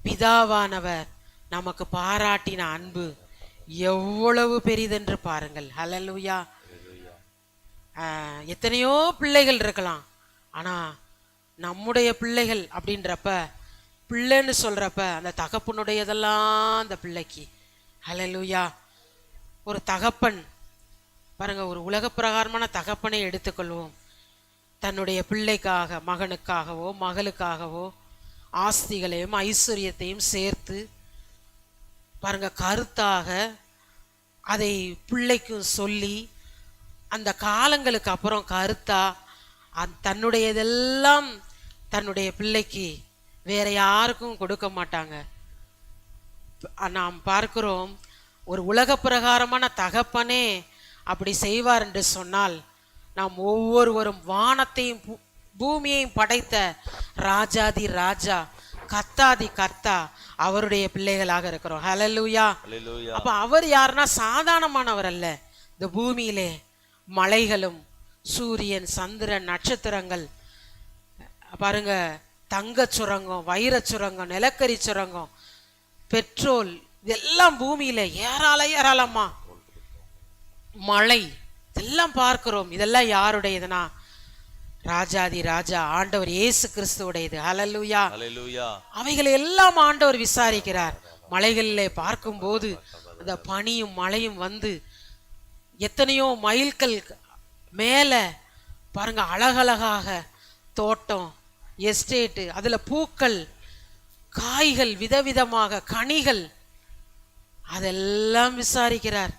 பிதாவானவர் நமக்கு பாராட்டின அன்பு எவ்வளவு பெரிதென்று பாருங்கள். ஹல்லேலூயா. எத்தனையோ பிள்ளைகள் இருக்கலாம், ஆனா நம்முடைய பிள்ளைகள் அப்படின்றப்ப, பிள்ளைன்னு சொல்றப்ப அந்த தகப்பனுடையதெல்லாம் அந்த பிள்ளைக்கு. ஹல்லேலூயா. ஒரு தகப்பன் பாருங்க, ஒரு உலக பிரகாரமான தகப்பனை எடுத்துக்கொள்வோம். தன்னுடைய பிள்ளைக்காக, மகனுக்காகவோ மகளுக்காகவோ ஆஸ்திகளையும் ஐஸ்வர்யத்தையும் சேர்த்து பாருங்க கருத்தாக அதை பிள்ளைக்கும் சொல்லி அந்த காலங்களுக்கு அப்புறம் கருத்தா தன்னுடையதெல்லாம் தன்னுடைய பிள்ளைக்கு வேற யாருக்கும் கொடுக்க மாட்டாங்க. நாம் பார்க்கிறோம், ஒரு உலக பிரகாரமான தகப்பனே அப்படி செய்வார் என்று சொன்னால், நாம் ஒவ்வொருவரும் வானத்தையும் பூமியையும் படைத்த ராஜாதி ராஜா, கர்த்தாதி கர்த்தா அவருடைய பிள்ளைகளாக இருக்கிறோம். ஹல்லேலூயா. அப்ப அவர் யாருன்னா சாதாரணமானவர் அல்ல. இந்த பூமியிலே மலைகளும் சூரியன் சந்திரன் நட்சத்திரங்கள் பாருங்க, தங்க சுரங்கம், வைர சுரங்கம், நிலக்கரி சுரங்கம், பெட்ரோல், இதெல்லாம் பூமியில ஏராளமா மழை இதெல்லாம் பார்க்கிறோம். இதெல்லாம் யாருடையதுனா ராஜாதி ராஜா ஆண்டவர் இயேசு கிறிஸ்துவுடையது. ஹல்லேலூயா. அவைகளை எல்லாம் ஆண்டவர் விசாரிக்கிறார். மலைகளிலே பார்க்கும்போது அந்த பனியும் மழையும் வந்து எத்தனையோ மைல்கள் மேல பாருங்க அழகழகாக தோட்டம், எஸ்டேட்டு, அதுல பூக்கள், காய்கள், விதவிதமாக கனிகள், அதெல்லாம் விசாரிக்கிறார்.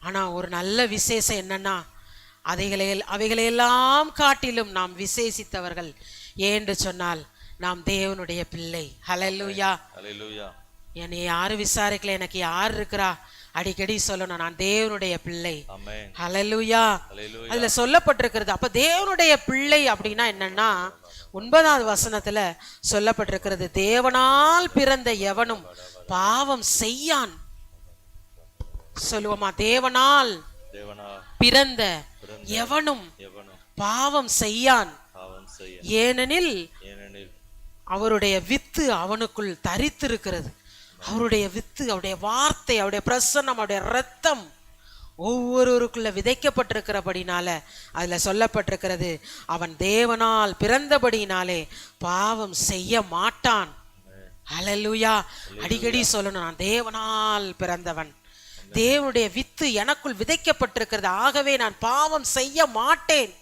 ஆனா ஒரு நல்ல விசேஷம் என்னன்னா, அவைகளையெல்லாம் காட்டிலும் நாம் விசேஷித்தவர்கள். ஏன்று சொன்னால் நாம் தேவனுடைய பிள்ளை. ஹல்லேலூயா. என்னை யாரும் விசாரிக்கல, எனக்கு யார் இருக்கிறா, அடிக்கடி சொல்லணும் நான் தேவனுடைய பிள்ளை. ஹல்லேலூயா. அதுல சொல்லப்பட்டிருக்கிறது. அப்ப தேவனுடைய பிள்ளை அப்படின்னா என்னன்னா 9வது வசனத்துல சொல்லப்பட்டிருக்கிறது, தேவனால் பிறந்த எவனும் பாவம் செய்யான். சொல்லுவோமா? தேவனால் பிறந்த எவனும் பாவம் செய்யான், ஏனெனில் அவருடைய வித்து அவனுக்குள் தரித்திருக்கிறது. அவருடைய வித்து, அவருடைய வார்த்தை, அவருடைய பிரசன்னம், அவருடைய ரத்தம் ஒவ்வொருவருக்குள்ள விதைக்கப்பட்டிருக்கிறபடினால அதுல சொல்லப்பட்டிருக்கிறது, அவன் தேவனால் பிறந்தபடினாலே பாவம் செய்ய மாட்டான். ஹல்லேலூயா. அடிக்கடி சொல்லணும், நான் தேவனால் பிறந்தவன், தேவனுடைய வித்து எனக்குள் விதைக்கப்பட்டிருக்கிறது, ஆகவே நான் பாவம் செய்ய மாட்டேன்.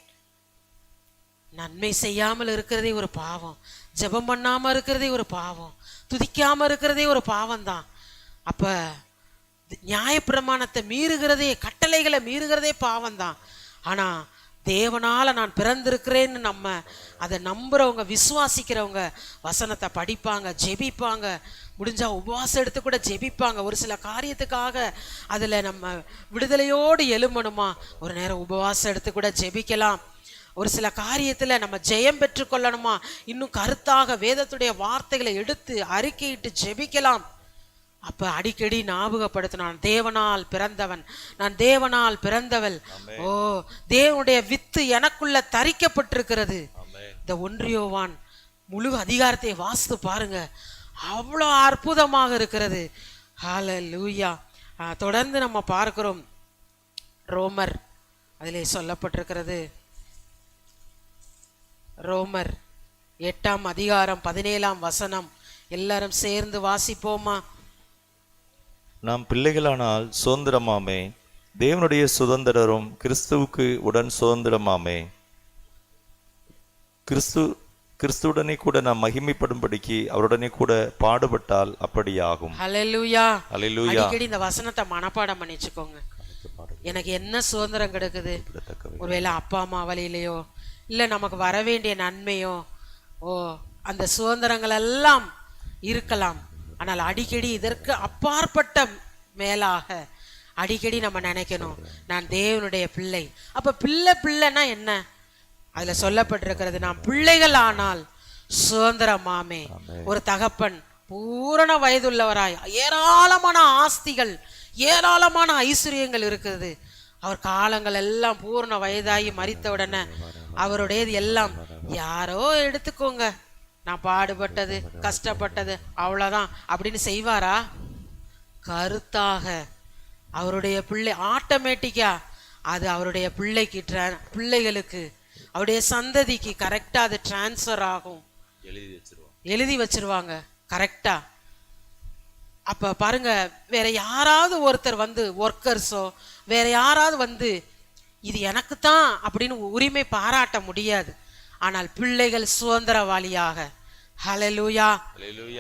நன்மை செய்யாமல் இருக்கிறதே ஒரு பாவம், ஜெபம் பண்ணாம இருக்கிறதே ஒரு பாவம், துதிக்காம இருக்கிறதே ஒரு பாவம் தான். அப்ப நியாயப்பிரமாணத்தை மீறுகிறதே, கட்டளைகளை மீறுகிறதே பாவம் தான். ஆனா தேவனால நான் பிறந்திருக்கிறேன்னு நம்ம அதை நம்புறவங்க, விசுவாசிக்கிறவங்க வசனத்தை படிப்பாங்க, ஜெபிப்பாங்க, முடிஞ்சா உபவாசம் எடுத்து கூட ஜெபிப்பாங்க. ஒரு சில காரியத்துக்காக அதுல நம்ம விடுதலையோடு எழும்பணுமா, ஒரு நேரம் உபவாசம் எடுத்து கூட ஜெபிக்கலாம். ஒரு சில காரியத்துல நம்ம ஜெயம் பெற்று கொள்ளணுமா, இன்னும் கருத்தாக வேதத்துடைய வார்த்தைகளை எடுத்து அறிக்கையிட்டு ஜெபிக்கலாம். அப்ப அடிக்கடி ஞாபகப்படுத்தணும், நான் தேவனால் பிறந்தவன், நான் தேவனால் பிறந்தவள். ஓ, தேவனுடைய வித்து எனக்குள்ள தரிக்கப்பட்டிருக்கிறது. இந்த 1 யோவான் முழு அதிகாரத்தை வாசித்து பாருங்க, அவ்வளோ அற்புதமாக இருக்கிறது. ஹல்லேலூயா. தொடர்ந்து நம்ம பார்க்கிறோம், ரோமர் அதிலே சொல்லப்பட்டிருக்கிறது, ரோமர் 8ஆம் அதிகாரம் 17ஆம் வசனம். எல்லாரும் சேர்ந்து வாசிப்போமா? நாம் பிள்ளைகளானால் சுதந்திரமாமே, தேவனுடைய சுதந்திரரும் கிறிஸ்துவுக்கு உடன் சுதந்திரமாமே. கிறிஸ்துவுடனே கூட நாம் மகிமைப்படும்படிக்கு அவருடனே கூட பாடுபட்டால் அப்படியாகும். ஹல்லேலூயா. ஹல்லேலூயா. அடிக்கடி இந்த வசனத்தை மனப்பாடம் பண்ணிச்சுக்கோங்க. எனக்கு என்ன சுதந்திரம் கிடைக்குது? ஒருவேளை அப்பா அம்மா வழியிலையோ, இல்ல நமக்கு வர வேண்டிய நன்மையோ, அந்த சுதந்திரங்கள் எல்லாம் இருக்கலாம். ஆனால் அடிக்கடி இதற்கு அப்பாற்பட்ட மேலாக அடிக்கடி நம்ம நினைக்கணும், நான் தேவனுடைய பிள்ளை. அப்ப பிள்ளைன்னா என்ன? அதுல சொல்லப்பட்டிருக்கிறது, நாம் பிள்ளைகள் ஆனால் சுதந்திரமாமே. ஒரு தகப்பன் பூரண வயதுள்ளவராய் ஏராளமான ஆஸ்திகள், ஏராளமான ஐஸ்வர்யங்கள் இருக்குது. அவர் காலங்கள் எல்லாம் பூர்ண வயதாகி மரித்த உடனே அவருடையது எல்லாம் யாரோ எடுத்துக்கோங்க, நான் பாடுபட்டது கஷ்டப்பட்டது அவ்வளவுதான் அப்படின்னு செய்வாரா? கருத்தாக அவருடைய பிள்ளை ஆட்டோமேட்டிக்கா அது அவருடைய பிள்ளைகளுக்கு, அவருடைய சந்ததிக்கு கரெக்டா அது டிரான்ஸ்ஃபர் ஆகும், எழுதி வச்சிருவாங்க கரெக்டா. அப்ப பாருங்க, வேற யாராவது ஒருத்தர் வந்து ஒர்க்கர்ஸோ வேற யாராவது வந்து இது எனக்கு தான் அப்படின்னு உரிமை பாராட்ட முடியாது. ஆனால் பிள்ளைகள் சுதந்திரவாளியாக, ஹல்லேலூயா.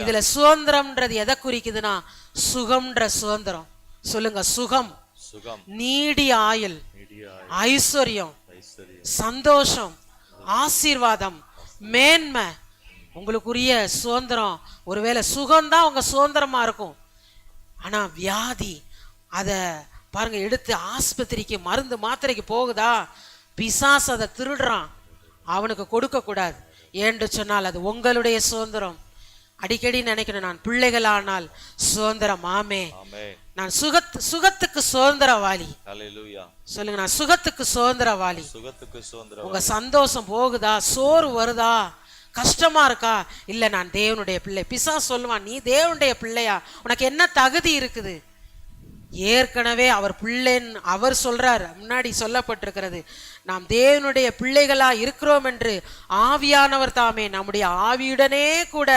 இதுல சுதந்திரம்ன்றது எதை குறிக்குதுன்னா சுகம்ன்ற சுதந்திரம். சொல்லுங்க, சுகம், நீடி ஆயுள், ஐஸ்வர்யம், சந்தோஷம், ஆசீர்வாதம், மேன்மை, உங்களுக்குரிய சுதந்திரம். ஒருவேளை சுகம்தான் உங்க சுதந்திரமா இருக்கும், ஆனா வியாதி அத பாருங்க, எடுத்து ஆஸ்பத்திரிக்கு மருந்து மாத்திரைக்கு போகுதா, பிசாசு அதை திருடுறான், அவனுக்கு கொடுக்க கூடாது. ஏன்னு சொன்னால் அது உங்களுடைய சுதந்திரம். அடிக்கடி நினைக்கணும், நான் பிள்ளைகளானால் சுதந்திரம் ஆமே. நான் சுகத்துக்கு சுதந்திரவாளி. சொல்லுங்க, நான் சுகத்துக்கு சுதந்திரவாளி. உங்க சந்தோஷம் போகுதா, சோறு வருதா, கஷ்டமா இருக்கா, இல்ல நான் தேவனுடைய பிள்ளை. பிசாசு சொல்லுவான், நீ தேவனுடைய பிள்ளையா, உனக்கு என்ன தகுதி இருக்குது? ஏற்கனவே அவர் பிள்ளைன்னு அவர் சொல்றார், முன்னாடி சொல்லப்பட்டிருக்கிறது, நாம் தேவனுடைய பிள்ளைகளா இருக்கிறோம் என்று ஆவியானவர் தாமே நம்முடைய ஆவியுடனே கூட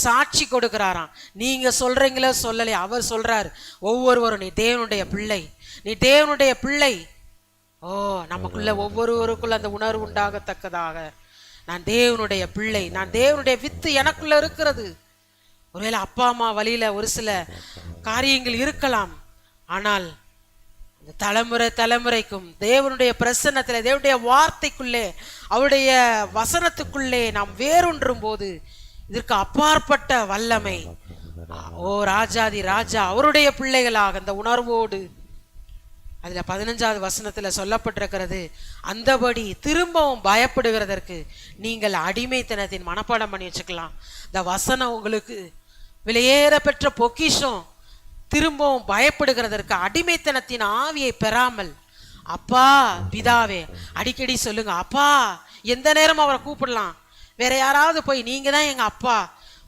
சாட்சி கொடுக்கிறாராம். நீங்க சொல்றீங்களோ சொல்லலை, அவர் சொல்றார், ஒவ்வொருவரும் நீ தேவனுடைய பிள்ளை, நீ தேவனுடைய பிள்ளை. நமக்குள்ள ஒவ்வொருவருக்குள்ள அந்த உணர்வு உண்டாகத்தக்கதாக, நான் தேவனுடைய பிள்ளை, நான் தேவனுடைய வித்து எனக்குள்ள இருக்கிறது. ஒருவேளை அப்பா அம்மா வழியில ஒரு சில காரியங்கள் இருக்கலாம், ஆனால் தலைமுறைக்கும் தேவனுடைய பிரசன்னத்துல, தேவனுடைய வார்த்தைக்குள்ளே, அவருடைய வசனத்துக்குள்ளே நாம் வேரூன்றும் போது இதற்கு அப்பாற்பட்ட வல்லமை, ஓ ராஜாதி ராஜா அவருடைய பிள்ளைகளாக அந்த உணர்வோடு. அதுல 15வது வசனத்துல சொல்லப்பட்டிருக்கிறது, அந்தபடி திரும்பவும் பயப்படுகிறதற்கு நீங்கள் அடிமைத்தனத்தின் மனப்பாடம் பண்ணி வச்சுக்கலாம். இந்த வசனம் உங்களுக்கு விலையேற பெற்ற பொக்கிஷம். திரும்பவும் பயப்படுகிறதற்கு அடிமைத்தனத்தின் ஆவியை பெறாமல், அப்பா பிதாவே அடிக்கடி சொல்லுங்க. அப்பா எந்த நேரம் அவரை கூப்பிடலாம். வேற யாராவது போய் நீங்க தான் எங்க அப்பா,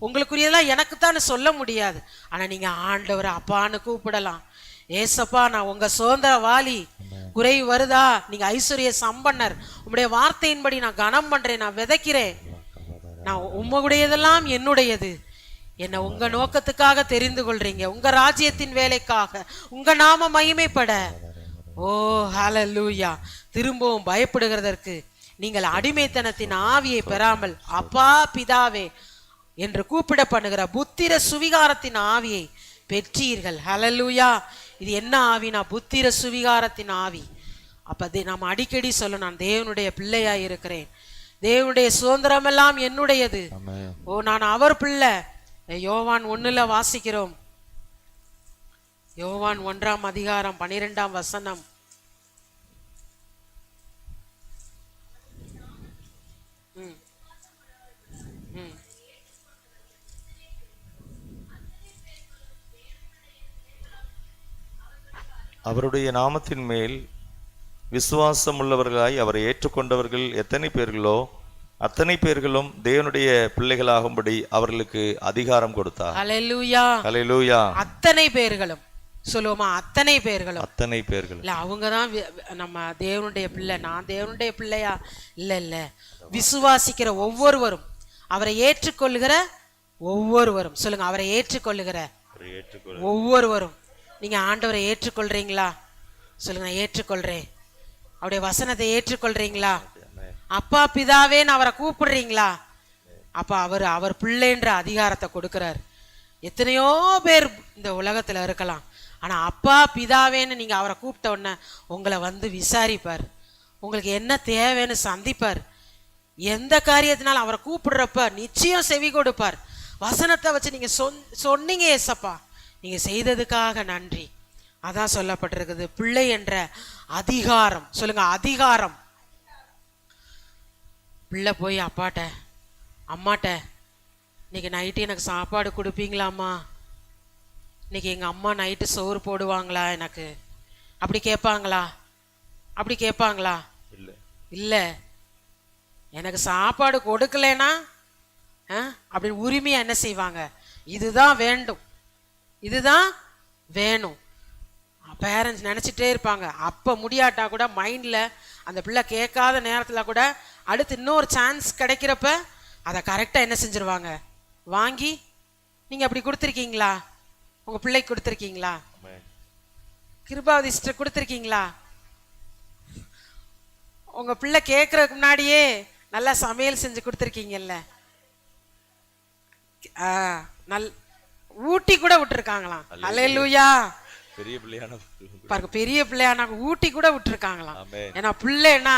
உங்களுக்குரியதெல்லாம் எனக்குத்தான் சொல்ல முடியாது. ஆனா நீங்க ஆண்டவரை அப்பான்னு கூப்பிடலாம். ஏசப்பா நான் உங்க சுதந்திரவாளி, குறை வருதா, நீங்க ஐஸ்வர்ய சம்பன்னர், உங்களுடைய வார்த்தையின்படி நான் கனம் பண்றேன், நான் விதைக்கிறேன், நான் உங்களுடையதெல்லாம் என்னுடையது, என்னை உங்க நோக்கத்துக்காக தெரிந்து கொள்றீங்க, உங்க ராஜ்யத்தின் வேலைக்காக, உங்க நாம மகிமைப்பட. ஓ ஹல்லேலூயா. திரும்பவும் பயப்படுகிறதற்கு நீங்கள் அடிமைத்தனத்தின் ஆவியை பெறாமல் அப்பா பிதாவே என்று கூப்பிட பண்ணுகிற புத்திர சுவிகாரத்தின் ஆவியை பெற்றீர்கள். ஹல்லேலூயா. இது என்ன ஆவினா புத்திர சுவிகாரத்தின் ஆவி. அப்ப நாம் அடிக்கடி சொல்ல, நான் தேவனுடைய பிள்ளையா இருக்கிறேன், தேவனுடைய சுதந்திரம் எல்லாம் என்னுடையது, ஓ நான் அவர் பிள்ளை. யோவான் 1 வாசிக்கிறோம். யோவான் 1 அதிகாரம் 12 வசனம். அவருடைய நாமத்தின் மேல் விசுவாசம் உள்ளவர்களாய் அவரை ஏற்றுக்கொண்டவர்கள் எத்தனை பேர்களோ அத்தனை பேர்களும் தேவனுடைய பிள்ளைகளாகும்படி அவர்களுக்கு அதிகாரம் கொடுத்தார். ஹல்லேலூயா. ஹல்லேலூயா. அத்தனை பேர்களும் சொல்லுவோமா? அத்தனை பேர்களும். அத்தனை பேர்கள் இல்ல அவங்கதான் நம்ம தேவனுடைய பிள்ளை. நான் தேவனுடைய பிள்ளையா? இல்ல இல்ல, விசுவாசிக்கிற ஒவ்வொருவரும், அவரை ஏற்றுக்கொள்ளுகிற ஒவ்வொருவரும். சொல்லுங்க, அவரை ஏற்றுக்கொள்ளுகிற ஒவ்வொருவரும். நீங்க ஆண்டவரை ஏற்றுக்கொள்றீங்களா? சொல்லுங்க, நான் ஏற்றுக்கொள்றேன். அவருடைய வசனத்தை ஏற்றுக்கொள்றீங்களா? அப்பா பிதாவேன்னு அவரை கூப்பிடுறீங்களா? அப்ப அவர் பிள்ளைன்ற அதிகாரத்தை கொடுக்கிறார். எத்தனையோ பேர் இந்த உலகத்துல இருக்கலாம், ஆனா அப்பா பிதாவேன்னு நீங்க அவரை கூப்பிட்ட உடனே உங்களை வந்து விசாரிப்பார், உங்களுக்கு என்ன தேவைன்னு சந்திப்பார். எந்த காரியத்தினாலும் அவரை கூப்பிடுறப்ப நிச்சயம் செவி கொடுப்பார். வசனத்தை வச்சு நீங்க சொன்னீங்க, ஏசப்பா நீங்க செய்ததுக்காக நன்றி. அதான் சொல்லப்பட்டிருக்குது, பிள்ளை என்ற அதிகாரம். சொல்லுங்க, அதிகாரம். பிள்ளை போய் அப்பாட்ட அம்மாட்ட, இன்னைக்கு நைட்டு எனக்கு சாப்பாடு கொடுப்பீங்களாம்மா, இன்னைக்கு எங்க அம்மா நைட்டு சோறு போடுவாங்களா எனக்கு, அப்படி கேட்பாங்களா? அப்படி கேட்பாங்களா? இல்ல. எனக்கு சாப்பாடு கொடுக்கலனா அப்படி உரிமையா என்ன செய்வாங்க? இதுதான் வேண்டும், இதுதான் வேணும். பேரண்ட்ஸ் நினைச்சிட்டே இருப்பாங்க. அப்ப முடியாட்டா கூட மைண்ட்ல அந்த பிள்ளை கேட்காத நேரத்துல கூட அடுத்து இன்னொரு சான்ஸ் கிடைக்கிறப்ப அதை கரெக்டா என்ன செஞ்சிருவாங்க? வாங்கி. நீங்க அப்படி கொடுத்துருக்கீங்களா? உங்க பிள்ளைக்கு கொடுத்துருக்கீங்களா? கிருபாவதி சிஸ்டர் கொடுத்துருக்கீங்களா? உங்க பிள்ளை கேட்கறதுக்கு முன்னாடியே நல்லா சமையல் செஞ்சு கொடுத்துருக்கீங்கல்ல? ஊட்டி கூட விட்டுருக்காங்களாம். அல்லேலூயா. பெரிய பிள்ளையான பாருங்க, பெரிய பிள்ளையான ஊட்டி கூட விட்டுருக்காங்களாம். ஏன்னா பிள்ளைன்னா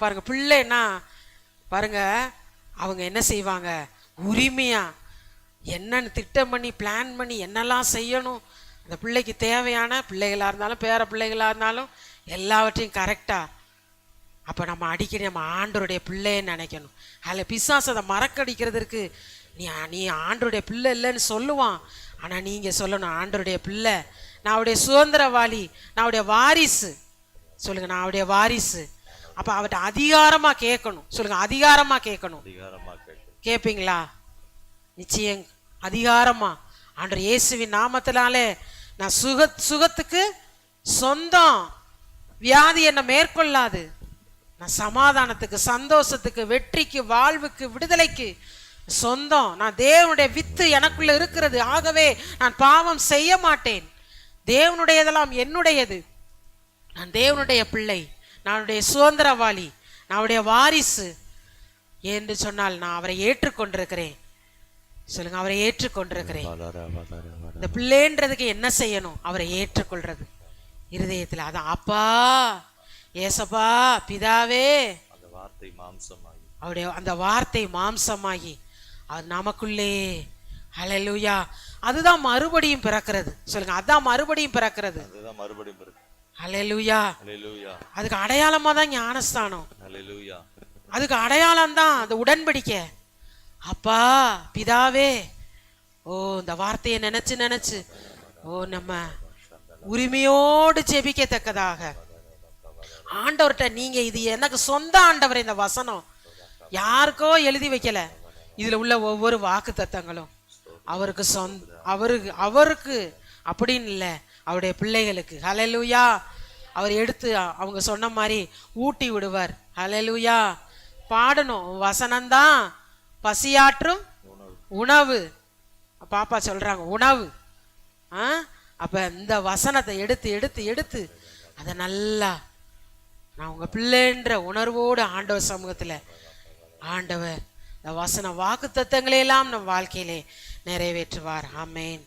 பாருங்க, பிள்ளைன்னா பாருங்க அவங்க என்ன செய்வாங்க? உரிமையா என்னன்னு திட்டம் பண்ணி பிளான் பண்ணி என்னெல்லாம் செய்யணும், அந்த பிள்ளைக்கு தேவையான பிள்ளைகளா இருந்தாலும் பேர பிள்ளைகளா இருந்தாலும் எல்லாவற்றையும் கரெக்டா. அப்ப நம்ம அடிக்கடி நம்ம ஆண்டவருடைய பிள்ளைன்னு நினைக்கணும். அதில் பிசாசு அதை மறக்கடிக்கிறதுக்கு நீ ஆண்டவருடைய பிள்ளை இல்லைன்னு சொல்லுவான். ஆனா நீங்க சொல்லணும், ஆண்டவருடைய பிள்ளை, நான் அவருடைய சுதந்திரவாளி, நான் அவருடைய வாரிசு. சொல்லுங்க, நான் அவருடைய வாரிசு. அப்ப அவர்கிட்ட அதிகாரமா கேட்கணும். சொல்லுங்க, அதிகாரமா கேட்கணும். கேட்பீங்களா? நிச்சயம் அதிகாரமா. ஆண்டவர் இயேசுவின் நாமத்தினாலே நான் சுகத்துக்கு சொந்தம், வியாதி என்ன மேற்கொள்ளாது, நான் சமாதானத்துக்கு, சந்தோஷத்துக்கு, வெற்றிக்கு, வாழ்வுக்கு, விடுதலைக்கு சொந்தம். நான் தேவனுடைய வித்து எனக்குள்ள இருக்கிறது. ஆகவே நான் பாவம் செய்ய மாட்டேன். தேவனுடையதெல்லாம் என்னுடையது. நான் தேவனுடைய பிள்ளை, நானுடைய சுதந்திரவாளி, நானுடைய வாரிசு என்று சொன்னால் நான் அவரை ஏற்றுக்கொண்டிருக்கிறேன். சொல்லுங்க, அவரை ஏற்றுக்கொண்டிருக்கிறேன். இந்த பிள்ளைன்றதுக்கு என்ன செய்யணும்? அவரை ஏற்றுக்கொள்றது இருதயத்தில். அதான் அப்பா, ஏசப்பா, பிதாவே. அவருடைய அந்த வார்த்தை மாம்சமாகி அது நமக்குள்ளே. ஹல்லேலூயா. அதுதான் மறுபடியும் பிறக்கிறது. சொல்லுங்க, அதான் மறுபடியும் பிறக்கிறது. அதுதான் மறுபடியும் பிறகு. ஹல்லேலூயா. ஹல்லேலூயா. அதுக்கு அடையாளமா தான் ஞானஸ்தானம். ஹல்லேலூயா. அதுக்கு அடையாளம் தான் அந்த உடன்படிக்கை. அப்பா பிதாவே, ஓ இந்த வார்த்தையை நினைச்சு நினைச்சு நம்ம உரிமையோடு ஜெபிக்கத்தக்கதாக ஆண்டவர்கிட்ட, நீங்க இது எனக்கு சொந்த ஆண்டவர், இந்த வசனம் யாருக்கோ எழுதி வைக்கல, இதுல உள்ள ஒவ்வொரு வாக்கு தத்தங்களும் அவருக்கு அவருக்கு அப்படின்னு இல்லை, அவருடைய பிள்ளைகளுக்கு. ஹல்லேலூயா. அவர் எடுத்து அவங்க சொன்ன மாதிரி ஊட்டி விடுவார். ஹல்லேலூயா. பாடணும், வசனம்தான் பசியாற்றும் உணவு. பாப்பா சொல்றாங்க உணவு. அப்ப இந்த வசனத்தை எடுத்து எடுத்து எடுத்து அதை நல்லா நான் உங்க பிள்ளைன்ற உணர்வோடு ஆண்டவர் சமூகத்துல, ஆண்டவர் இந்த வசன வாக்கு தத்தங்களை எல்லாம் நம் வாழ்க்கையிலே நிறைவேற்றுவார். ஆமேன்.